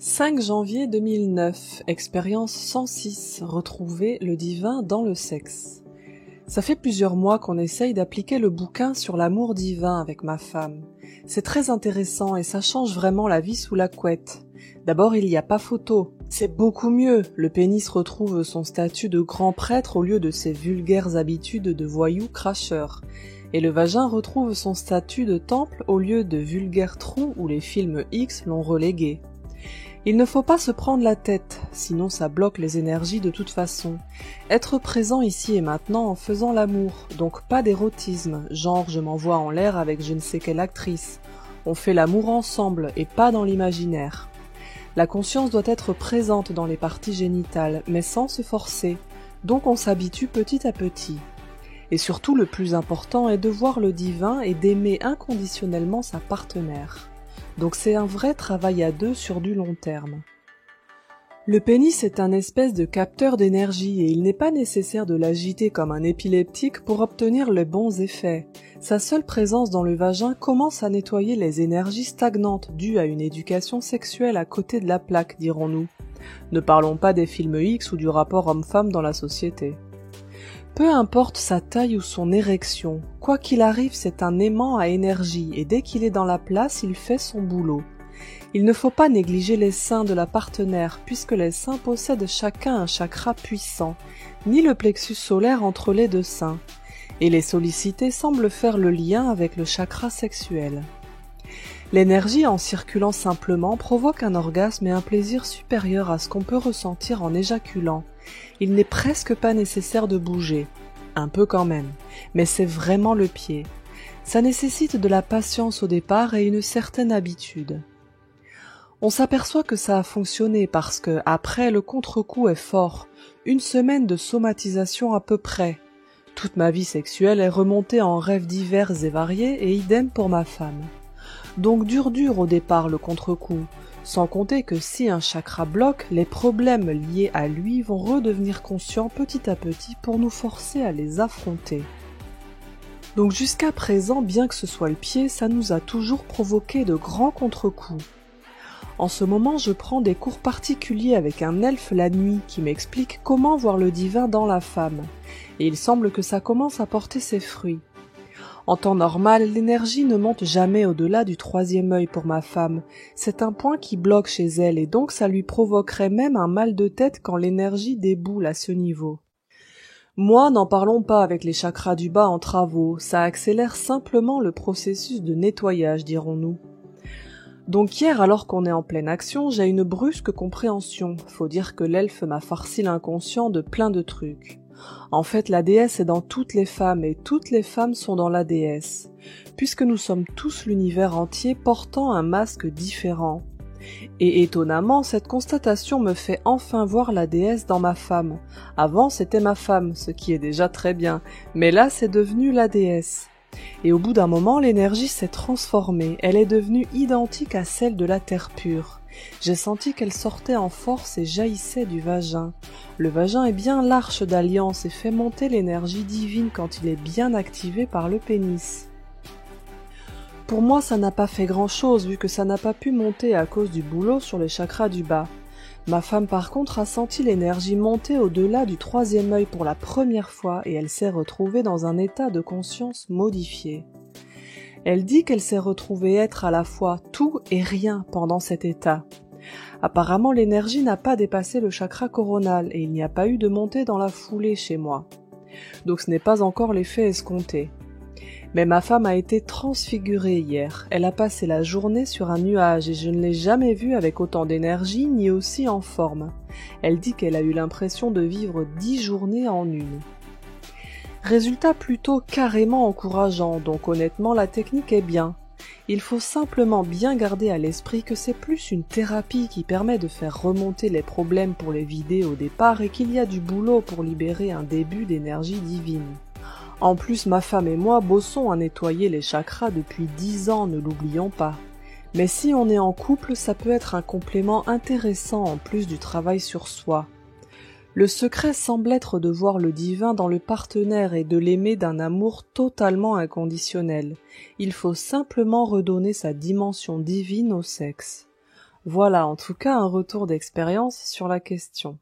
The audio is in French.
5 janvier 2009, expérience 106, retrouver le divin dans le sexe. Ça fait plusieurs mois qu'on essaye d'appliquer le bouquin sur l'amour divin avec ma femme. C'est très intéressant et ça change vraiment la vie sous la couette. D'abord, il n'y a pas photo. C'est beaucoup mieux. Le pénis retrouve son statut de grand prêtre au lieu de ses vulgaires habitudes de voyou cracheur. Et le vagin retrouve son statut de temple au lieu de vulgaire trou où les films X l'ont relégué. Il ne faut pas se prendre la tête, sinon ça bloque les énergies de toute façon. Être présent ici et maintenant en faisant l'amour, donc pas d'érotisme, genre je m'envoie en l'air avec je ne sais quelle actrice. On fait l'amour ensemble et pas dans l'imaginaire. La conscience doit être présente dans les parties génitales, mais sans se forcer, donc on s'habitue petit à petit. Et surtout le plus important est de voir le divin et d'aimer inconditionnellement sa partenaire. Donc c'est un vrai travail à deux sur du long terme. Le pénis est un espèce de capteur d'énergie et il n'est pas nécessaire de l'agiter comme un épileptique pour obtenir les bons effets. Sa seule présence dans le vagin commence à nettoyer les énergies stagnantes dues à une éducation sexuelle à côté de la plaque, dirons-nous. Ne parlons pas des films X ou du rapport homme-femme dans la société. Peu importe sa taille ou son érection, quoi qu'il arrive, c'est un aimant à énergie et dès qu'il est dans la place, il fait son boulot. Il ne faut pas négliger les seins de la partenaire puisque les seins possèdent chacun un chakra puissant, ni le plexus solaire entre les deux seins, et les solliciter semble faire le lien avec le chakra sexuel. L'énergie en circulant simplement provoque un orgasme et un plaisir supérieur à ce qu'on peut ressentir en éjaculant. Il n'est presque pas nécessaire de bouger, un peu quand même, mais c'est vraiment le pied. Ça nécessite de la patience au départ et une certaine habitude. On s'aperçoit que ça a fonctionné parce que, après, le contre-coup est fort, une semaine de somatisation à peu près. Toute ma vie sexuelle est remontée en rêves divers et variés et idem pour ma femme. Donc dur au départ le contre-coup, sans compter que si un chakra bloque, les problèmes liés à lui vont redevenir conscients petit à petit pour nous forcer à les affronter. Donc jusqu'à présent, bien que ce soit le pied, ça nous a toujours provoqué de grands contre-coups. En ce moment, je prends des cours particuliers avec un elfe la nuit qui m'explique comment voir le divin dans la femme, et il semble que ça commence à porter ses fruits. En temps normal, l'énergie ne monte jamais au-delà du 3e œil pour ma femme. C'est un point qui bloque chez elle et donc ça lui provoquerait même un mal de tête quand l'énergie déboule à ce niveau. Moi, n'en parlons pas avec les chakras du bas en travaux, ça accélère simplement le processus de nettoyage, dirons-nous. Donc hier, alors qu'on est en pleine action, j'ai une brusque compréhension. Faut dire que l'elfe m'a farci l'inconscient de plein de trucs. En fait, la déesse est dans toutes les femmes et toutes les femmes sont dans la déesse, puisque nous sommes tous l'univers entier portant un masque différent. Et étonnamment, cette constatation me fait enfin voir la déesse dans ma femme. Avant, c'était ma femme, ce qui est déjà très bien, mais là, c'est devenu la déesse. Et au bout d'un moment, l'énergie s'est transformée, elle est devenue identique à celle de la terre pure. J'ai senti qu'elle sortait en force et jaillissait du vagin. Le vagin est bien l'arche d'alliance et fait monter l'énergie divine quand il est bien activé par le pénis. Pour moi, ça n'a pas fait grand-chose vu que ça n'a pas pu monter à cause du boulot sur les chakras du bas. Ma femme par contre a senti l'énergie monter au-delà du 3e œil pour la première fois et elle s'est retrouvée dans un état de conscience modifié. Elle dit qu'elle s'est retrouvée être à la fois tout et rien pendant cet état. Apparemment, l'énergie n'a pas dépassé le chakra coronal et il n'y a pas eu de montée dans la foulée chez moi. Donc ce n'est pas encore l'effet escompté. Mais ma femme a été transfigurée hier. Elle a passé la journée sur un nuage et je ne l'ai jamais vue avec autant d'énergie ni aussi en forme. Elle dit qu'elle a eu l'impression de vivre 10 journées en une. Résultat plutôt carrément encourageant, donc honnêtement la technique est bien. Il faut simplement bien garder à l'esprit que c'est plus une thérapie qui permet de faire remonter les problèmes pour les vider au départ et qu'il y a du boulot pour libérer un début d'énergie divine. En plus, ma femme et moi bossons à nettoyer les chakras depuis 10 ans, ne l'oublions pas. Mais si on est en couple, ça peut être un complément intéressant en plus du travail sur soi. Le secret semble être de voir le divin dans le partenaire et de l'aimer d'un amour totalement inconditionnel. Il faut simplement redonner sa dimension divine au sexe. Voilà en tout cas un retour d'expérience sur la question.